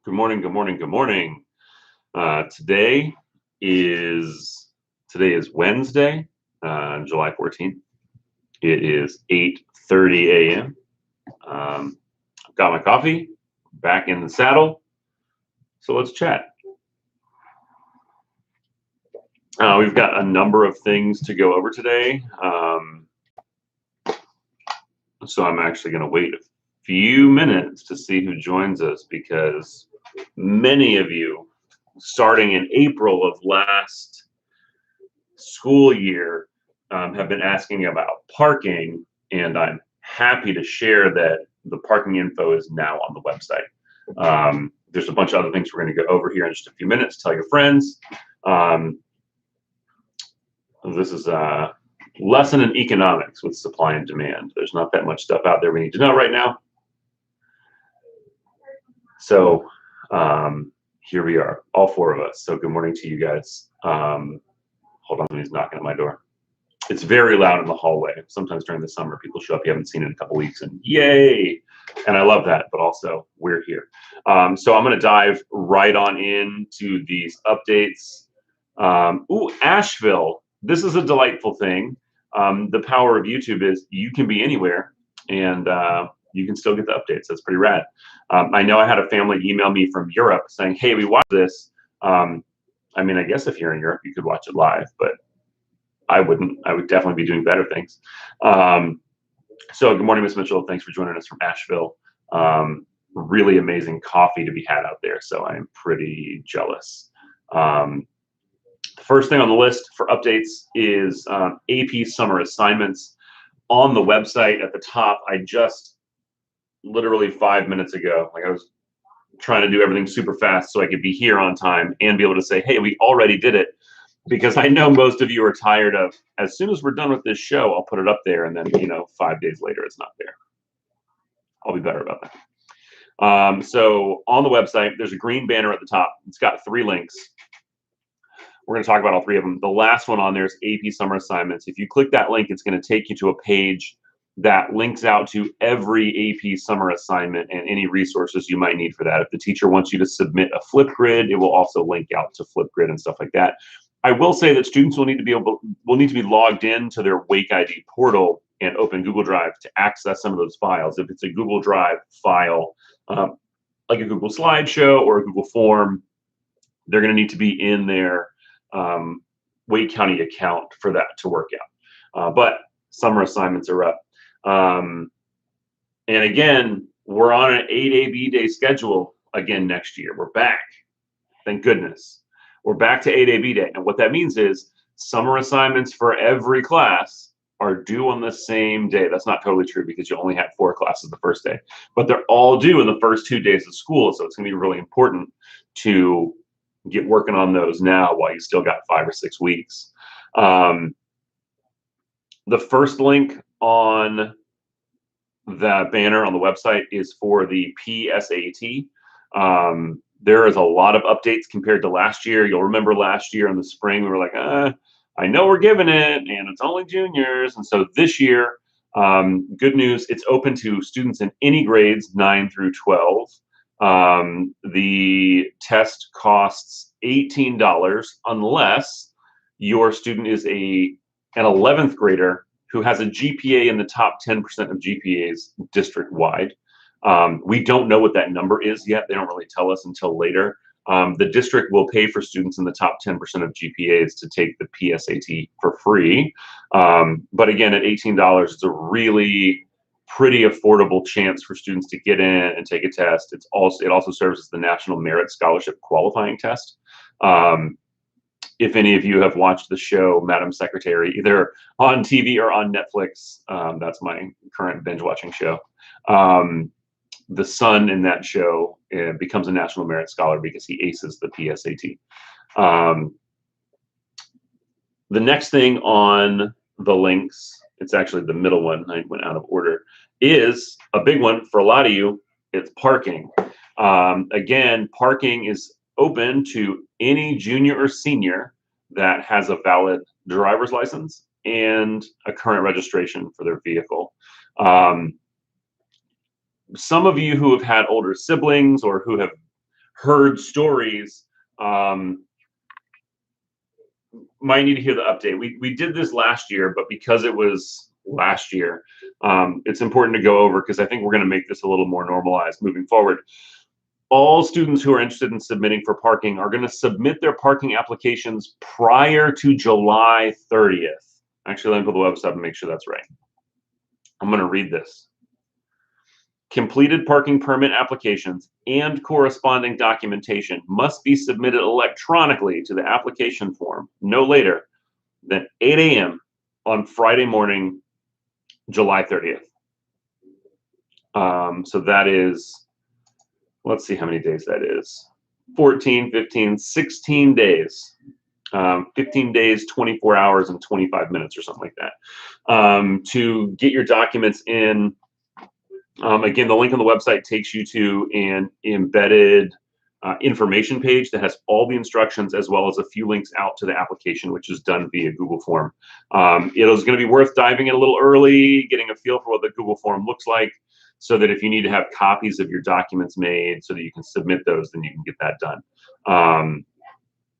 Good morning, good morning, good morning. Today is Wednesday, July 14th. It is 8:30 a.m. I've got my coffee, back in the saddle. So let's chat. We've got a number of things to go over today. So I'm actually going to wait a few minutes to see who joins us, because many of you, starting in April of last school year, have been asking about parking, and I'm happy to share that the parking info is now on the website. There's a bunch of other things we're going to go over here in just a few minutes. Tell your friends. This is a lesson in economics with supply and demand. There's not that much stuff out there we need to know right now. So here we are, all four of us. So good morning to you guys. Hold on, somebody's knocking at my door. It's very loud in the hallway. Sometimes during the summer, people show up you haven't seen in a couple weeks, and yay! And I love that, but also we're here. So I'm going to dive right on into these updates. Asheville. This is a delightful thing. The power of YouTube is you can be anywhere, and you can still get the updates. That's pretty rad. I know I had a family email me from Europe saying, hey, we watched this. I mean, I guess if you're in Europe, you could watch it live, but I wouldn't. I would definitely be doing better things. So good morning, Miss Mitchell. Thanks for joining us from Asheville. Really amazing coffee to be had out there, so I'm pretty jealous. The first thing on the list for updates is AP summer assignments on the website at the top. I just literally 5 minutes ago, I was trying to do everything super fast so I could be here on time and be able to say, hey, we already did it, because I know most of you are tired of, as soon as we're done with this show, I'll put it up there, and then 5 days later it's not there. I'll be better about that. So on the website, there's a green banner at the top. It's got 3 links. We're going to talk about all 3 of them. The last one on there is AP summer assignments. If you click that link, it's going to take you to a page that links out to every AP summer assignment and any resources you might need for that. If the teacher wants you to submit a Flipgrid, it will also link out to Flipgrid and stuff like that. I will say that students will need to be logged in to their Wake ID portal and open Google Drive to access some of those files. If it's a Google Drive file, like a Google slideshow or a Google form, they're going to need to be in their Wake County account for that to work out. But summer assignments are up. And again, we're on an 8 AB day schedule again next year. We're back. Thank goodness. We're back to 8 AB day. And what that means is summer assignments for every class are due on the same day. That's not totally true, because you only had 4 classes the first day, but they're all due in the first 2 days of school. So it's going to be really important to get working on those now while you still got 5 or 6 weeks. The first link on the banner on the website is for the PSAT. There is a lot of updates compared to last year. You'll remember last year in the spring, we were like, I know we're giving it, and it's only juniors. And so this year, good news, it's open to students in any grades 9 through 12. The test costs $18 unless your student is an 11th grader who has a GPA in the top 10% of GPAs district-wide. We don't know what that number is yet. They don't really tell us until later. The district will pay for students in the top 10% of GPAs to take the PSAT for free. But again, at $18, it's a really pretty affordable chance for students to get in and take a test. It also serves as the National Merit Scholarship qualifying test. If any of you have watched the show Madam Secretary, either on TV or on Netflix, that's my current binge watching show. The son in that show becomes a National Merit Scholar because he aces the PSAT. The next thing on the links, it's actually the middle one, I went out of order, is a big one for a lot of you. It's parking. Again, parking is open to any junior or senior that has a valid driver's license and a current registration for their vehicle. Some of you who have had older siblings or who have heard stories might need to hear the update. We did this last year, but because it was last year, it's important to go over because I think we're going to make this a little more normalized moving forward. All students who are interested in submitting for parking are going to submit their parking applications prior to July 30th. Actually, let me pull the website and make sure that's right. I'm going to read this. Completed parking permit applications and corresponding documentation must be submitted electronically to the application form no later than 8 a.m. on Friday morning, July 30th. So that is, let's see how many days that is. 14, 15, 16 days. 15 days, 24 hours, and 25 minutes or something like that to get your documents in. Again, the link on the website takes you to an embedded information page that has all the instructions as well as a few links out to the application, which is done via Google Form. It is going to be worth diving in a little early, getting a feel for what the Google Form looks like, so that if you need to have copies of your documents made so that you can submit those, then you can get that done.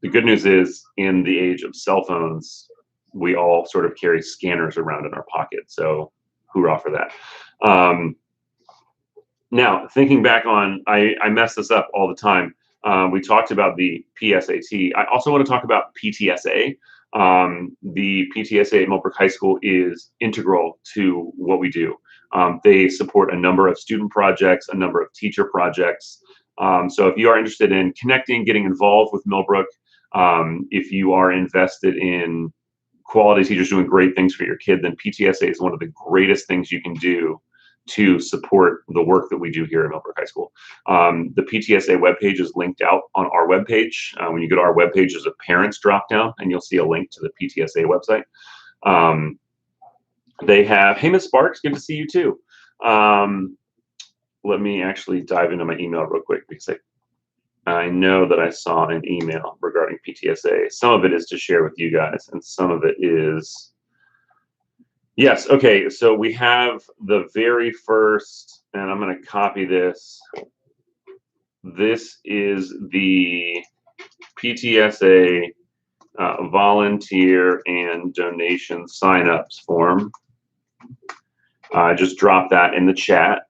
The good news is, in the age of cell phones, we all sort of carry scanners around in our pocket. So hoorah for that. Now, thinking back on, I mess this up all the time. We talked about the PSAT. I also want to talk about PTSA. The PTSA at Millbrook High School is integral to what we do. They support a number of student projects, a number of teacher projects. So if you are interested in connecting, getting involved with Millbrook, if you are invested in quality teachers doing great things for your kid, then PTSA is one of the greatest things you can do to support the work that we do here at Millbrook High School. The PTSA webpage is linked out on our webpage. When you go to our webpage, there's a parents dropdown, and you'll see a link to the PTSA website. They have, hey, Miss Sparks, good to see you too. Let me actually dive into my email real quick because I know that I saw an email regarding PTSA. Some of it is to share with you guys, and some of it is, yes, okay, so we have the very first, and I'm going to copy this. This is the PTSA volunteer and donation signups form. I just dropped that in the chat.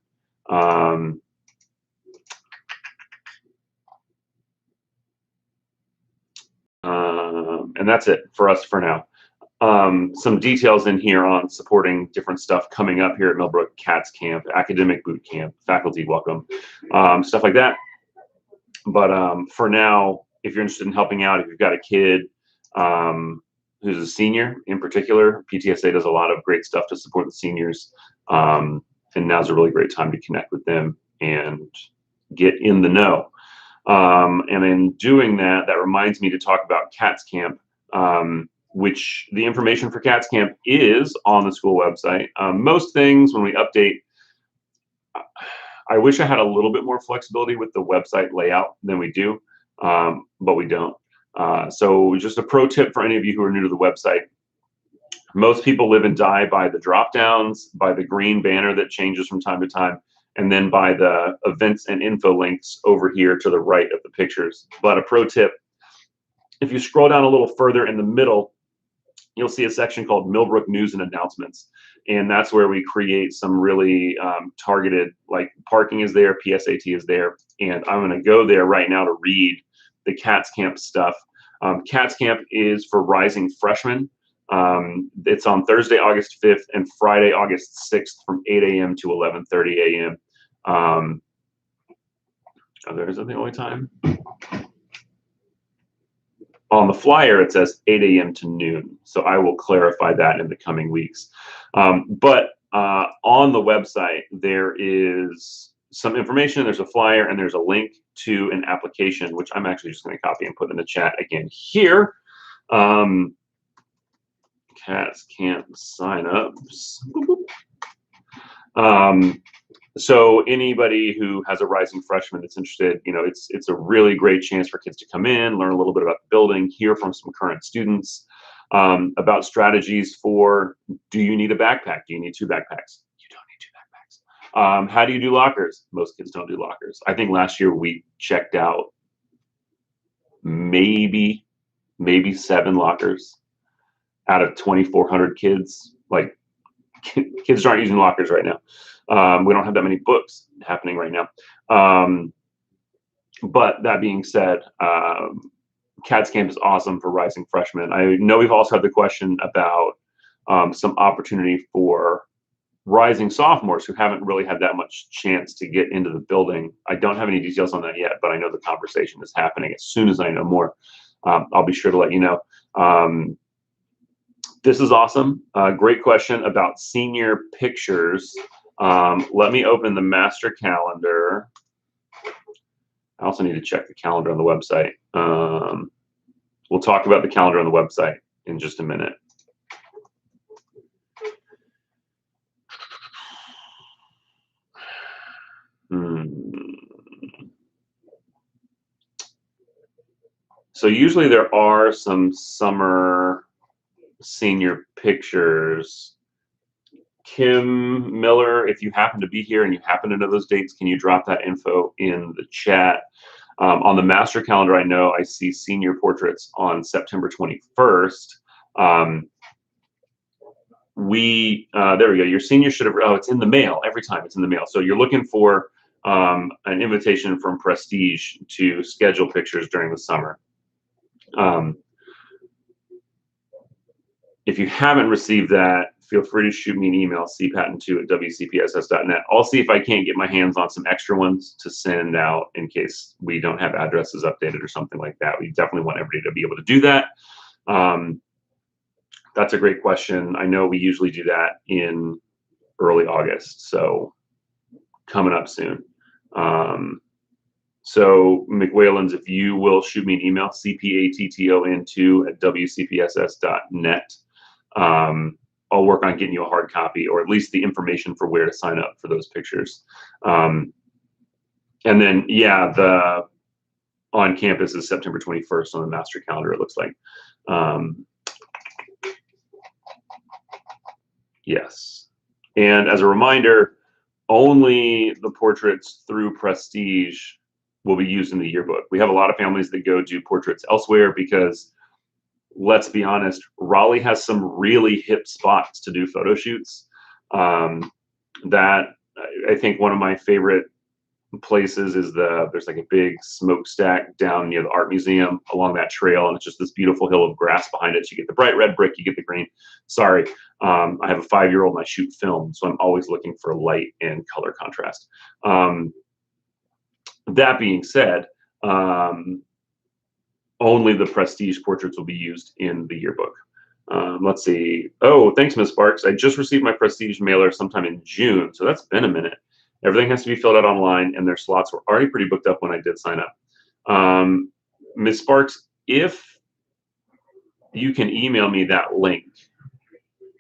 And that's it for us for now. Some details in here on supporting different stuff coming up here at Millbrook: CATS Camp, Academic Boot Camp, Faculty Welcome, stuff like that. But for now, if you're interested in helping out, if you've got a kid who's a senior in particular, PTSA does a lot of great stuff to support the seniors. And now's a really great time to connect with them and get in the know. And in doing that, that reminds me to talk about CATS Camp, which the information for CATS Camp is on the school website. Most things when we update, I wish I had a little bit more flexibility with the website layout than we do, but we don't. So just a pro tip for any of you who are new to the website. Most people live and die by the drop downs, by the green banner that changes from time to time, and then by the events and info links over here to the right of the pictures. But a pro tip, if you scroll down a little further in the middle, you'll see a section called Millbrook News and Announcements. And that's where we create some really targeted, like parking is there, PSAT is there. And I'm going to go there right now to read the CATS Camp stuff. CATS Camp is for rising freshmen. It's on Thursday, August 5th and Friday, August 6th from 8 a.m. to 11:30 a.m. Oh, is that the only time? On the flyer, it says 8 a.m. to noon. So I will clarify that in the coming weeks. But on the website, there is some information. There's a flyer and there's a link to an application, which I'm actually just going to copy and put in the chat again here. CATS Camp signups. So anybody who has a rising freshman that's interested, you know, it's a really great chance for kids to come in, learn a little bit about the building, hear from some current students about strategies for, do you need a backpack? Do you need 2 backpacks? You don't need 2 backpacks. How do you do lockers? Most kids don't do lockers. I think last year we checked out maybe 7 lockers out of 2,400 kids. Like, kids aren't using lockers right now. We don't have that many books happening right now. But that being said, CADS Camp is awesome for rising freshmen. I know we've also had the question about some opportunity for rising sophomores who haven't really had that much chance to get into the building. I don't have any details on that yet, but I know the conversation is happening. As soon as I know more, I'll be sure to let you know. This is awesome. Great question about senior pictures. Let me open the master calendar. I also need to check the calendar on the website. We'll talk about the calendar on the website in just a minute. So usually there are some summer senior pictures. Kim Miller, if you happen to be here and you happen to know those dates, can you drop that info in the chat? On the master calendar, I know I see senior portraits on September 21st. There we go. Your senior should have, it's in the mail every time. It's in the mail. So you're looking for an invitation from Prestige to schedule pictures during the summer. If you haven't received that, feel free to shoot me an email, cpatton2@wcpss.net. I'll see if I can't get my hands on some extra ones to send out in case we don't have addresses updated or something like that. We definitely want everybody to be able to do that. That's a great question. I know we usually do that in early August, so coming up soon. So McWhalens, if you will shoot me an email, cpatton2@wcpss.net. I'll work on getting you a hard copy, or at least the information for where to sign up for those pictures. And then, yeah, the on campus is September 21st on the master calendar, it looks like. Yes. And as a reminder, only the portraits through Prestige will be used in the yearbook. We have a lot of families that go do portraits elsewhere because, let's be honest, Raleigh has some really hip spots to do photo shoots. That I think one of my favorite places is there's like a big smokestack down near the art museum along that trail, and it's just this beautiful hill of grass behind it. So you get the bright red brick, you get the green. Sorry, I have a 5-year-old and I shoot film, so I'm always looking for light and color contrast. That being said, only the Prestige portraits will be used in the yearbook. Let's see. Oh, thanks, Ms. Sparks. I just received my Prestige mailer sometime in June, so that's been a minute. Everything has to be filled out online, and their slots were already pretty booked up when I did sign up. Ms. Sparks, if you can email me that link,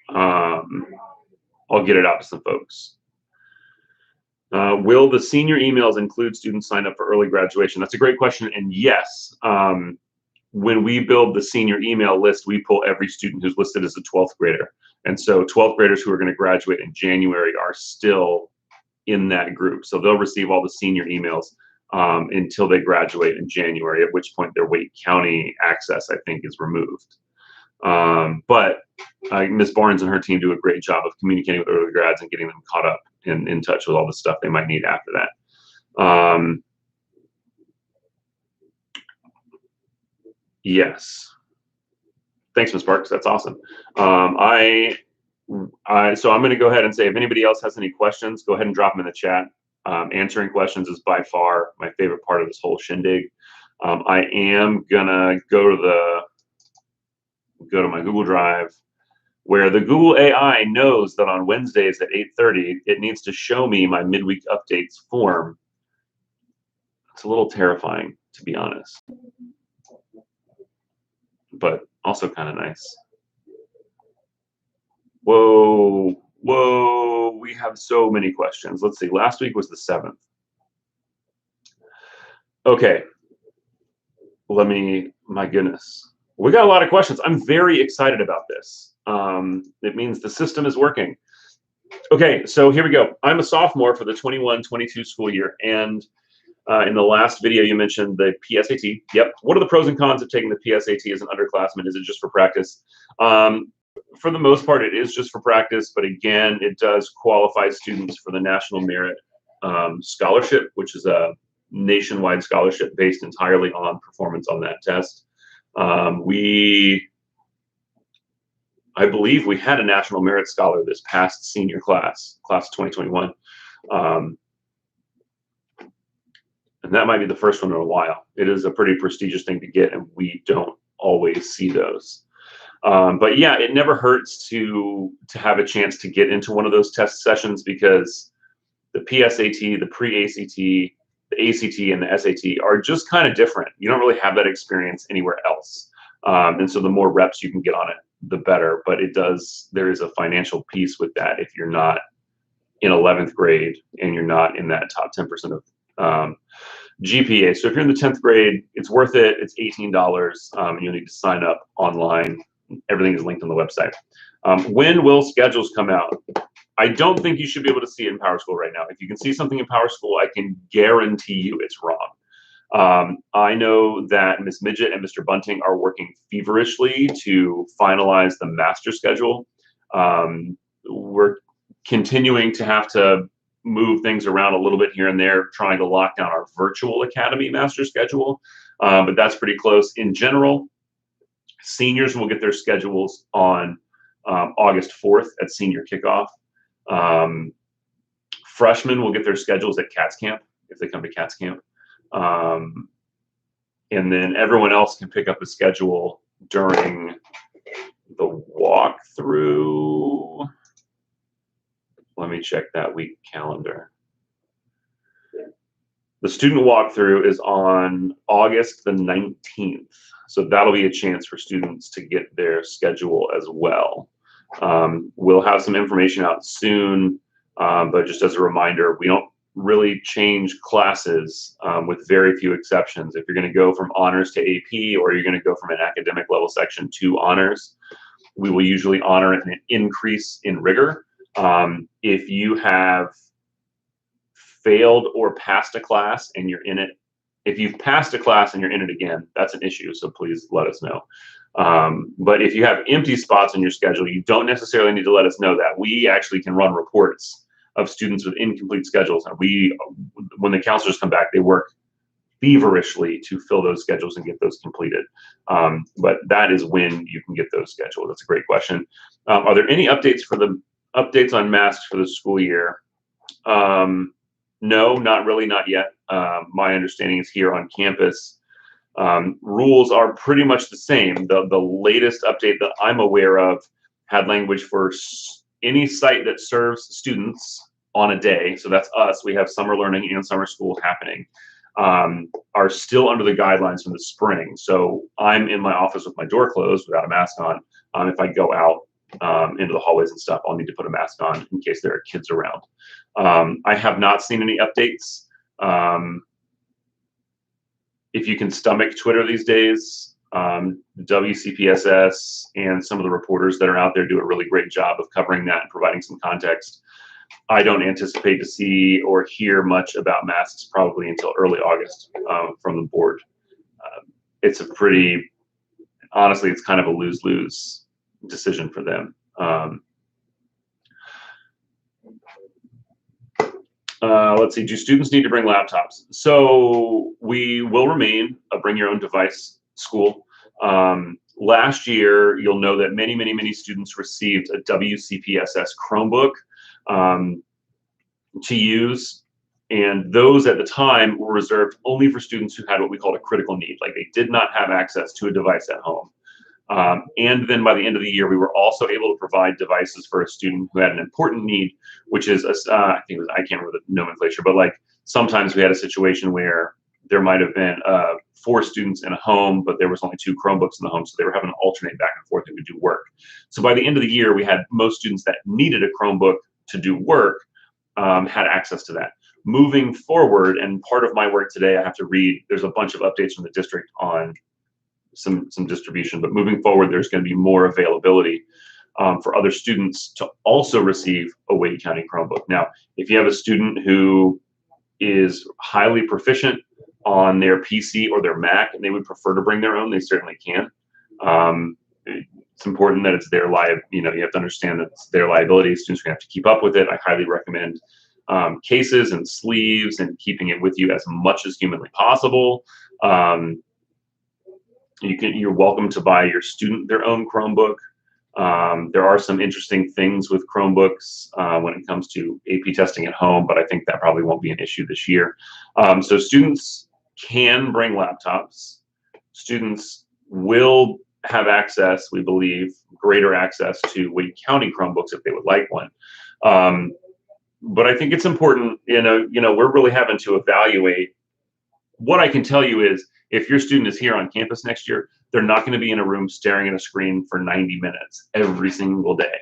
I'll get it out to some folks. Will the senior emails include students signed up for early graduation? That's a great question, and yes. When we build the senior email list, we pull every student who's listed as a 12th grader. And so 12th graders who are going to graduate in January are still in that group. So they'll receive all the senior emails until they graduate in January, at which point their Wake County access, I think, is removed. But Ms. Barnes and her team do a great job of communicating with early grads and getting them caught up and in touch with all the stuff they might need after that. Yes. Thanks, Ms. Parks. That's awesome. So I'm going to go ahead and say, if anybody else has any questions, go ahead and drop them in the chat. Answering questions is by far my favorite part of this whole shindig. I am gonna go to my Google Drive, where the Google AI knows that on Wednesdays at 8:30, it needs to show me my midweek updates form. It's a little terrifying, to be honest, but also kind of nice. Whoa, we have so many questions. Let's see, last week was the 7th. Okay, my goodness. We got a lot of questions. I'm very excited about this. It means the system is working. Okay, so here we go. I'm a sophomore for the 21-22 school year, and In the last video, you mentioned the PSAT. Yep. What are the pros and cons of taking the PSAT as an underclassman? Is it just for practice? For the most part, it is just for practice, but again, it does qualify students for the National Merit Scholarship, which is a nationwide scholarship based entirely on performance on that test. I believe we had a National Merit Scholar this past senior class of 2021. And that might be the first one in a while. It is a pretty prestigious thing to get, and we don't always see those. But yeah, it never hurts to have a chance to get into one of those test sessions, because the PSAT, the pre-ACT, the ACT, and the SAT are just kind of different. You don't really have that experience anywhere else. And so the more reps you can get on it, the better. But there is a financial piece with that if you're not in 11th grade and you're not in that top 10% of GPA. So if you're in the 10th grade, it's worth it. It's $18. You'll need to sign up online. Everything is linked on the website. When will schedules come out? I don't think you should be able to see it in PowerSchool right now. If you can see something in PowerSchool, I can guarantee you it's wrong. I know that Ms. Midget and Mr. Bunting are working feverishly to finalize the master schedule. We're continuing to have to move things around a little bit here and there, trying to lock down our virtual academy master schedule, but that's pretty close. In general, seniors will get their schedules on August 4th at senior kickoff. Freshmen will get their schedules at CATS Camp if they come to CATS Camp. And then everyone else can pick up a schedule during the walkthrough. Let me check that week calendar. The student walkthrough is on August the 19th. So that'll be a chance for students to get their schedule as well. We'll have some information out soon, but just as a reminder, we don't really change classes with very few exceptions. If you're going to go from honors to AP, or you're going to go from an academic level section to honors, we will usually honor an increase in rigor. If you have failed or passed a class and you're in it, if you've passed a class and you're in it again, that's an issue, so please let us know. But if you have empty spots in your schedule, you don't necessarily need to let us know that. We actually can run reports of students with incomplete schedules, and when the counselors come back, they work feverishly to fill those schedules and get those completed. But that is when you can get those scheduled. That's a great question. Are there any updates on masks for the school year? No, not really, not yet. My understanding is here on campus, rules are pretty much the same. The latest update that I'm aware of had language for any site that serves students on a day. So that's us. We have summer learning and summer school happening, are still under the guidelines from the spring. So I'm in my office with my door closed without a mask on. If I go out into the hallways and stuff, I'll need to put a mask on in case there are kids around. I have not seen any updates. If you can stomach Twitter these days, WCPSS and some of the reporters that are out there do a really great job of covering that and providing some context. I don't anticipate to see or hear much about masks probably until early August from the board. It's a pretty, honestly, it's kind of a lose-lose decision for them. Let's see, do students need to bring laptops? So we will remain a bring your own device school. Last year, you'll know that many students received a WCPSS Chromebook to use. And those at the time were reserved only for students who had what we called a critical need, like they did not have access to a device at home. And then by the end of the year, we were also able to provide devices for a student who had an important need, which is, I think it was, I can't remember the nomenclature, but like sometimes we had a situation where there might have been 4 students in a home, but there was only 2 Chromebooks in the home, so they were having to alternate back and forth and do work. So by the end of the year, we had most students that needed a Chromebook to do work had access to that. Moving forward, and part of my work today, I have to read, there's a bunch of updates from the district on some distribution, but moving forward, there's going to be more availability for other students to also receive a Wade County Chromebook. Now, if you have a student who is highly proficient on their PC or their Mac, and they would prefer to bring their own, they certainly can. It's important that it's their you have to understand that it's their liability. Students are going to have to keep up with it. I highly recommend cases and sleeves and keeping it with you as much as humanly possible. You're welcome to buy your student their own Chromebook. There are some interesting things with Chromebooks when it comes to AP testing at home, but I think that probably won't be an issue this year. So students can bring laptops. Students will have access, we believe, greater access to Wake County Chromebooks if they would like one. But I think it's important, we're really having to evaluate. What I can tell you is, if your student is here on campus next year, they're not going to be in a room staring at a screen for 90 minutes every single day.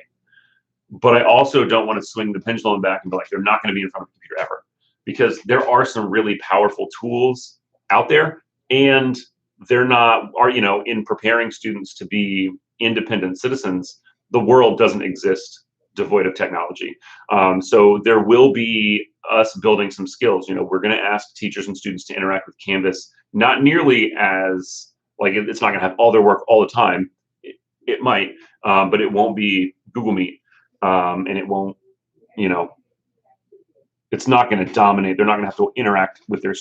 But I also don't want to swing the pendulum back and be like, they're not going to be in front of a computer ever, because there are some really powerful tools out there, and they're not, in preparing students to be independent citizens, the world doesn't exist devoid of technology. So there will be us building some skills. We're going to ask teachers and students to interact with Canvas, not nearly as, it's not going to have all their work all the time. It might, but it won't be Google Meet. And it won't, it's not going to dominate. They're not going to have to interact with their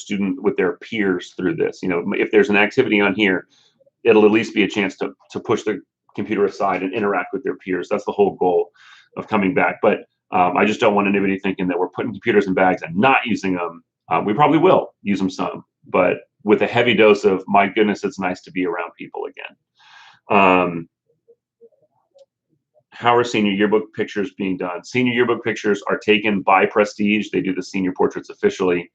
peers through this. If there's an activity on here, it'll at least be a chance to push the computer aside and interact with their peers. That's the whole goal of coming back. But I just don't want anybody thinking that we're putting computers in bags and not using them. We probably will use them some, but with a heavy dose of, my goodness, it's nice to be around people again. How are senior yearbook pictures being done? Senior yearbook pictures are taken by Prestige. They do the senior portraits officially.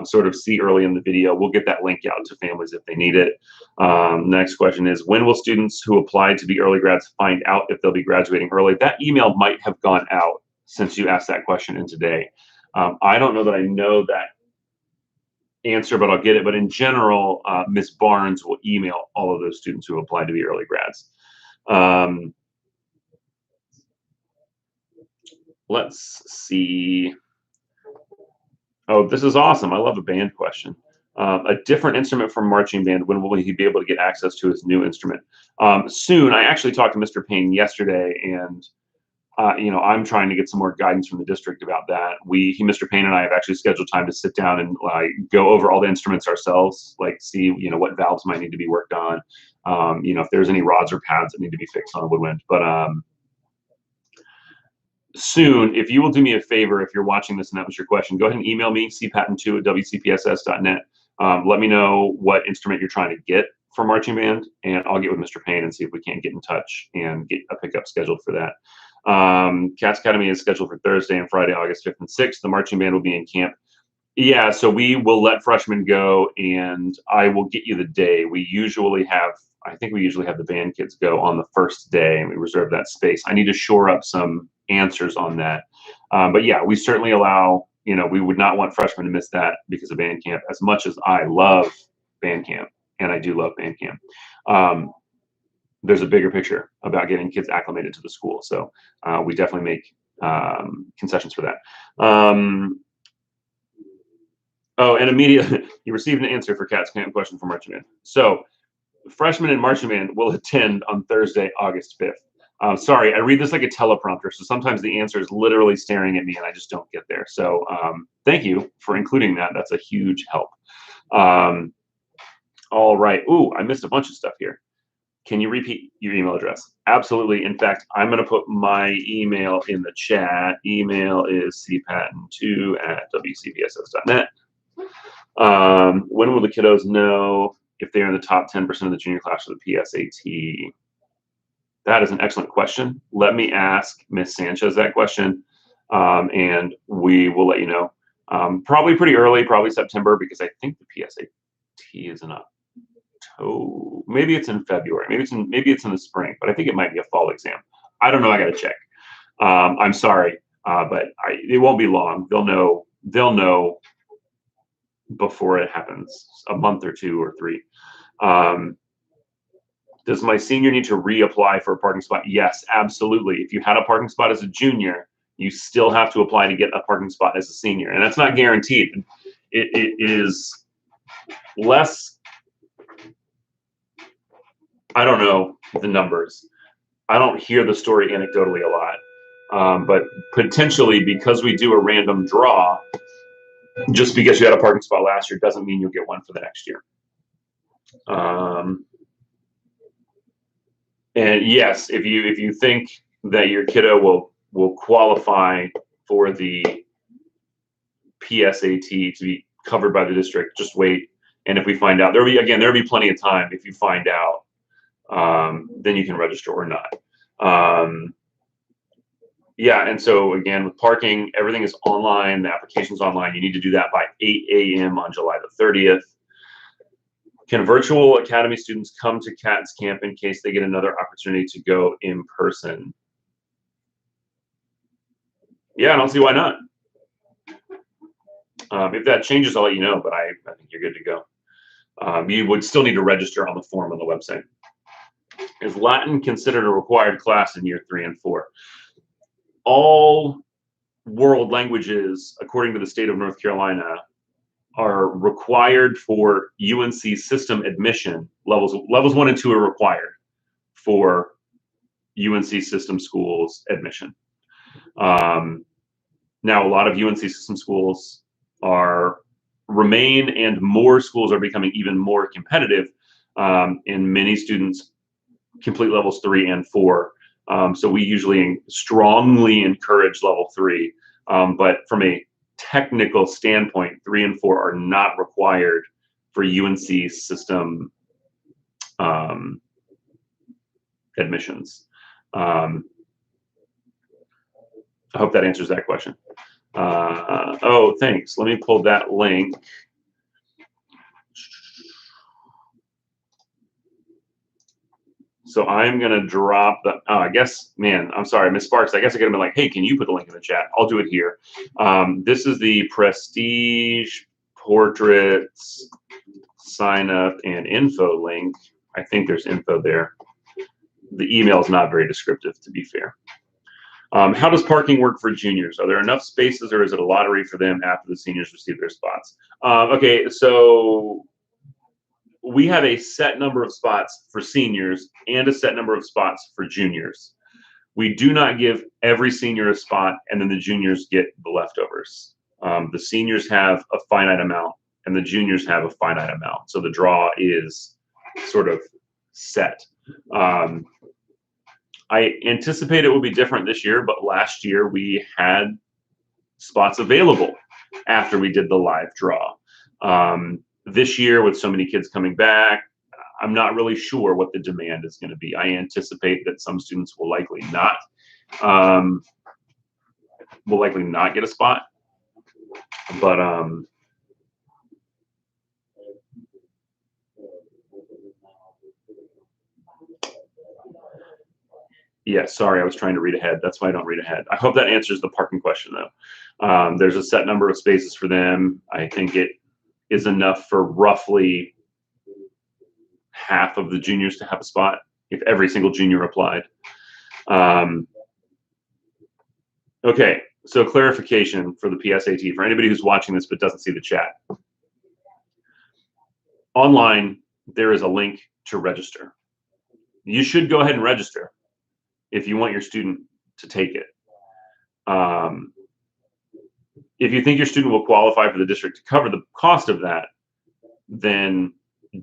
Sort of see early in the video. We'll get that link out to families if they need it. Next question is, when will students who applied to be early grads find out if they'll be graduating early? That email might have gone out since you asked that question in today. I don't know that I know that answer, but I'll get it. But in general, Ms. Barnes will email all of those students who applied to be early grads. Let's see. Oh, this is awesome. I love a band question. A different instrument from marching band. When will he be able to get access to his new instrument? Soon. I actually talked to Mr. Payne yesterday, and I'm trying to get some more guidance from the district about that. Mr. Payne and I have actually scheduled time to sit down and go over all the instruments ourselves, see what valves might need to be worked on, if there's any rods or pads that need to be fixed on a woodwind. But soon, if you will do me a favor, if you're watching this and that was your question, go ahead and email me, cpatten2@wcpss.net. Let me know what instrument you're trying to get for marching band, and I'll get with Mr. Payne and see if we can't get in touch and get a pickup scheduled for that. Cats Academy is scheduled for Thursday and Friday, August 5th and 6th. The marching band will be in camp. Yeah, so we will let freshmen go, and I will get you the day. I think we usually have the band kids go on the first day, and we reserve that space. I need to shore up some answers on that. But yeah, we certainly allow, we would not want freshmen to miss that because of band camp. As much as I love band camp, and I do love band camp, there's a bigger picture about getting kids acclimated to the school. So we definitely make concessions for that. Oh, and immediately you received an answer for Cat's camp question from marching band. So freshmen in marching band will attend on Thursday, August 5th. Sorry, I read this like a teleprompter, so sometimes the answer is literally staring at me and I just don't get there. So thank you for including that. That's a huge help. All right. Ooh, I missed a bunch of stuff here. Can you repeat your email address? Absolutely. In fact, I'm going to put my email in the chat. Email is cpatten2@wcpss.net. When will the kiddos know if they're in the top 10% of the junior class for the PSAT? That is an excellent question. Let me ask Ms. Sanchez that question, and we will let you know. Probably pretty early, probably September, because I think the PSAT is in October. Maybe it's in February. Maybe it's in the spring, but I think it might be a fall exam. I don't know. I got to check. I'm sorry, but it won't be long. They'll know before it happens, a month or 2 or 3. Does my senior need to reapply for a parking spot? Yes, absolutely. If you had a parking spot as a junior, you still have to apply to get a parking spot as a senior, and that's not guaranteed. it is less, I don't know the numbers. I don't hear the story anecdotally a lot, but potentially because we do a random draw, just because you had a parking spot last year doesn't mean you'll get one for the next year. And yes, if you think that your kiddo will qualify for the PSAT to be covered by the district, just wait. And if we find out, there'll be plenty of time. If you find out, then you can register or not. Yeah, and so again, with parking, everything is online. The application's online. You need to do that by 8 a.m. on July the 30th. Can virtual academy students come to CATS camp in case they get another opportunity to go in person? Yeah, I don't see why not. If that changes, I'll let you know, but I think you're good to go. You would still need to register on the form on the website. Is Latin considered a required class in year 3 and 4? All world languages, according to the state of North Carolina, are required for UNC system admission. Levels 1 and 2 are required for UNC system schools admission. Now, a lot of UNC system schools remain, and more schools are becoming even more competitive, and many students complete levels 3 and 4. So we usually strongly encourage level 3, but from a technical standpoint, 3 and 4 are not required for UNC system admissions. I hope that answers that question. Oh, thanks. Let me pull that link. So I'm going to drop the, I guess, man, I'm sorry, Miss Sparks. I guess I could have been like, hey, can you put the link in the chat? I'll do it here. This is the Prestige Portraits sign up and info link. I think there's info there. The email is not very descriptive, to be fair. How does parking work for juniors? Are there enough spaces, or is it a lottery for them after the seniors receive their spots? Okay, so we have a set number of spots for seniors and a set number of spots for juniors. We do not give every senior a spot and then the juniors get the leftovers. The seniors have a finite amount and the juniors have a finite amount. So the draw is sort of set. I anticipate it will be different this year, but last year we had spots available after we did the live draw. This year, with so many kids coming back, I'm not really sure what the demand is going to be. I anticipate that some students will likely not get a spot, but yeah, sorry, I was trying to read ahead. That's why I don't read ahead. I hope that answers the parking question, though. There's a set number of spaces for them. I think it is enough for roughly half of the juniors to have a spot if every single junior applied. Okay, so clarification for the PSAT, for anybody who's watching this but doesn't see the chat. Online, there is a link to register. You should go ahead and register if you want your student to take it. If you think your student will qualify for the district to cover the cost of that, then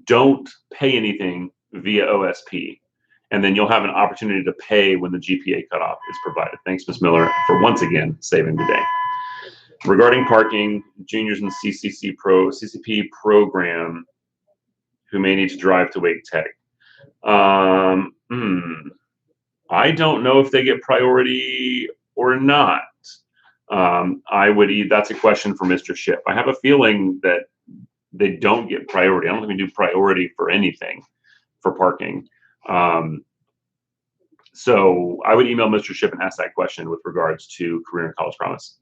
don't pay anything via OSP. And then you'll have an opportunity to pay when the GPA cutoff is provided. Thanks, Ms. Miller, for once again saving the day. Regarding parking, juniors in the CCP program who may need to drive to Wake Tech. I don't know if they get priority or not. That's a question for Mr. Shipp. I have a feeling that they don't get priority. I don't think we do priority for anything for parking. So I would email Mr. Shipp and ask that question with regards to Career and College Promise.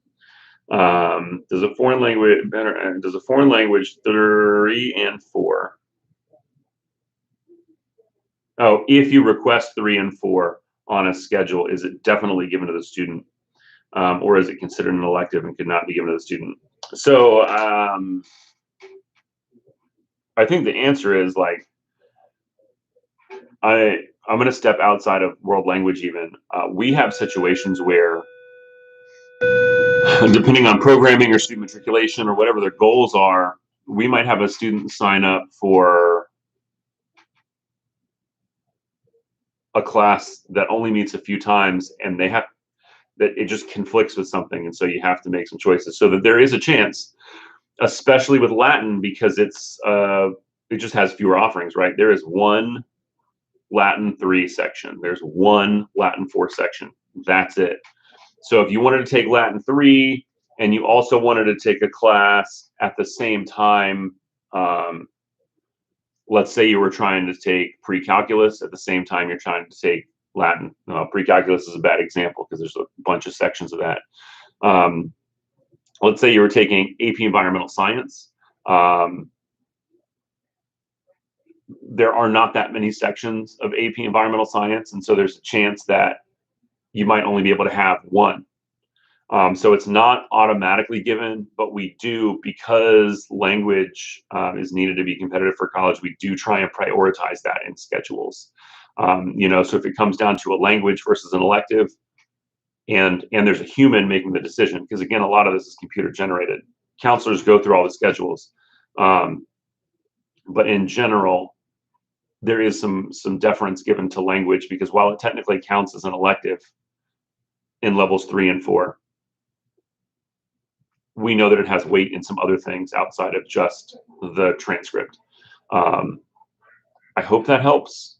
Does a foreign language 3 and 4? Oh, if you request 3 and 4 on a schedule, is it definitely given to the student? Or is it considered an elective and could not be given to the student? So I think the answer is like, I'm going to step outside of world language even. We have situations where, depending on programming or student matriculation or whatever their goals are, we might have a student sign up for a class that only meets a few times, and they have that it just conflicts with something, and so you have to make some choices. So that there is a chance, especially with Latin, because it just has fewer offerings, right? There is one Latin 3 section. There's one Latin 4 section. That's it. So if you wanted to take Latin 3 and you also wanted to take a class at the same time, let's say you were trying to take pre-calculus at the same time you're trying to take Latin. Pre-calculus is a bad example because there's a bunch of sections of that. Let's say you were taking AP Environmental Science. There are not that many sections of AP Environmental Science, and so there's a chance that you might only be able to have one. So it's not automatically given, but we do, because language is needed to be competitive for college, we do try and prioritize that in schedules. So if it comes down to a language versus an elective, and there's a human making the decision, because again, a lot of this is computer generated. Counselors go through all the schedules, but in general, there is some deference given to language, because while it technically counts as an elective in levels 3 and 4, we know that it has weight in some other things outside of just the transcript. I hope that helps,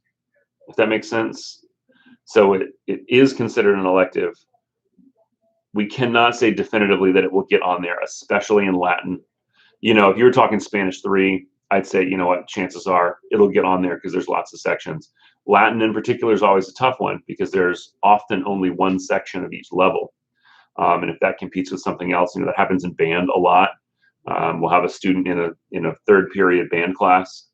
if that makes sense. So it is considered an elective. We cannot say definitively that it will get on there, especially in Latin. If you were talking Spanish 3, I'd say, you know what, chances are it'll get on there because there's lots of sections. Latin in particular is always a tough one because there's often only one section of each level. And if that competes with something else, that happens in band a lot. We'll have a student in a third period band class,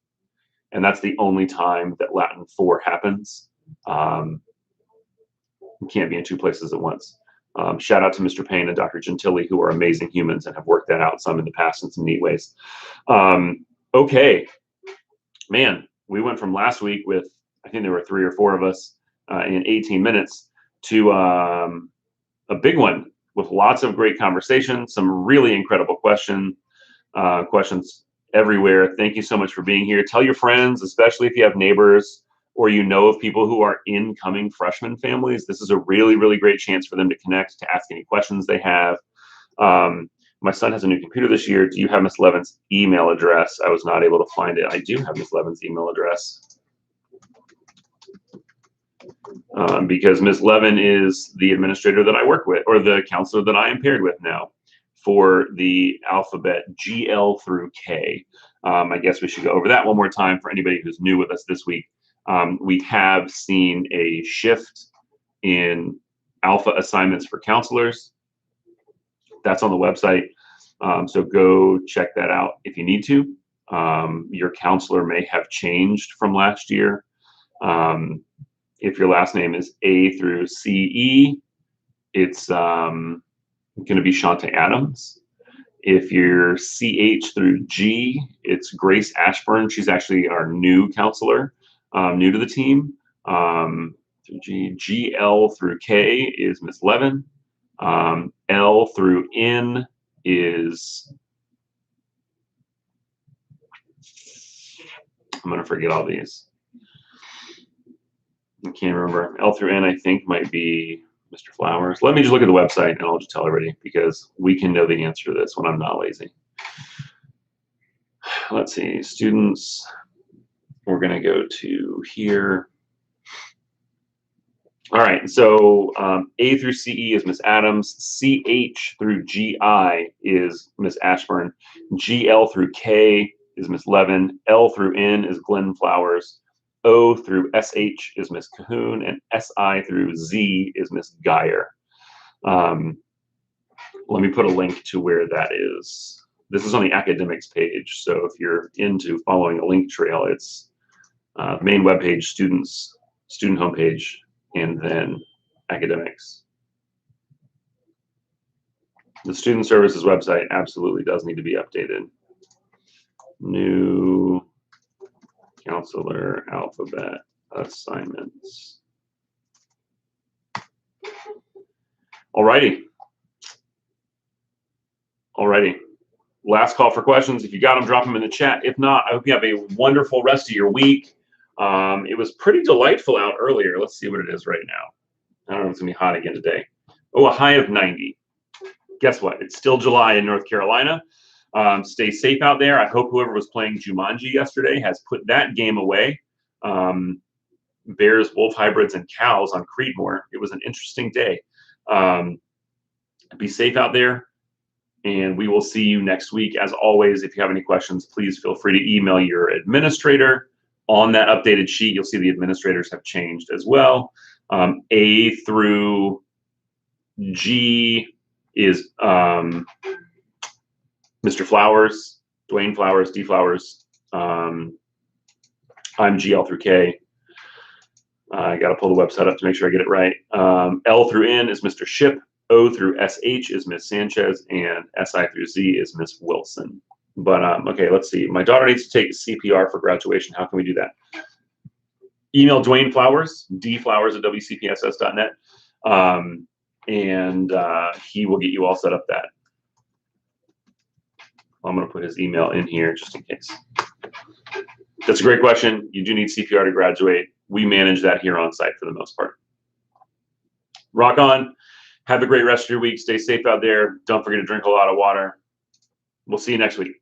and that's the only time that Latin 4 happens. You can't be in two places at once. Shout out to Mr. Payne and Dr. Gentili, who are amazing humans and have worked that out some in the past in some neat ways. Okay, man, we went from last week with, I think there were 3 or 4 of us in 18 minutes to a big one with lots of great conversation, some really incredible questions everywhere. Thank you so much for being here. Tell your friends, especially if you have neighbors or you know of people who are incoming freshman families. This is a really, really great chance for them to connect, to ask any questions they have. My son has a new computer this year. Do you have Miss Levin's email address? I was not able to find it. I do have Miss Levin's email address. Because Ms. Levin is the administrator that I work with, or the counselor that I am paired with now for the alphabet GL through K. I guess we should go over that one more time for anybody who's new with us this week. We have seen a shift in alpha assignments for counselors. That's on the website. So go check that out if you need to. Your counselor may have changed from last year. If your last name is A through CE, it's going to be Shante Adams. If you're CH through G, it's Grace Ashburn. She's actually our new counselor, new to the team. Through G, GL through K is Miss Levin. L through N is, I'm going to forget all these. I can't remember. L through N, I think, might be Mr. Flowers. Let me just look at the website and I'll just tell everybody, because we can know the answer to this when I'm not lazy. Let's see, students. We're going to go to here. All right, so A through CE is Miss Adams. CH through GI is Miss Ashburn. GL through K is Miss Levin. L through N is Glenn Flowers. O through SH is Miss Cahoon, and SI through Z is Miss Geyer. Let me put a link to where that is. This is on the academics page, so if you're into following a link trail, it's main webpage, student homepage, and then academics. The student services website absolutely does need to be updated. New counselor alphabet assignments. Alrighty. Last call for questions. If you got them, drop them in the chat. If not, I hope you have a wonderful rest of your week. It was pretty delightful out earlier. Let's see what it is right now. I don't know if it's going to be hot again today. Oh, a high of 90. Guess what? It's still July in North Carolina. Stay safe out there. I hope whoever was playing Jumanji yesterday has put that game away. Bears, wolf hybrids, and cows on Creedmoor. It was an interesting day. Be safe out there, and we will see you next week. As always, if you have any questions, please feel free to email your administrator. On that updated sheet, you'll see the administrators have changed as well. A through G is Mr. Flowers, Dwayne Flowers, D Flowers. I'm GL through K. I got to pull the website up to make sure I get it right. L through N is Mr. Ship. O through SH is Miss Sanchez, and SI through Z is Miss Wilson. But okay, let's see. My daughter needs to take CPR for graduation. How can we do that? Email Dwayne Flowers, dflowers@wcpss.net, and he will get you all set up that. I'm going to put his email in here just in case. That's a great question. You do need CPR to graduate. We manage that here on site for the most part. Rock on. Have a great rest of your week. Stay safe out there. Don't forget to drink a lot of water. We'll see you next week.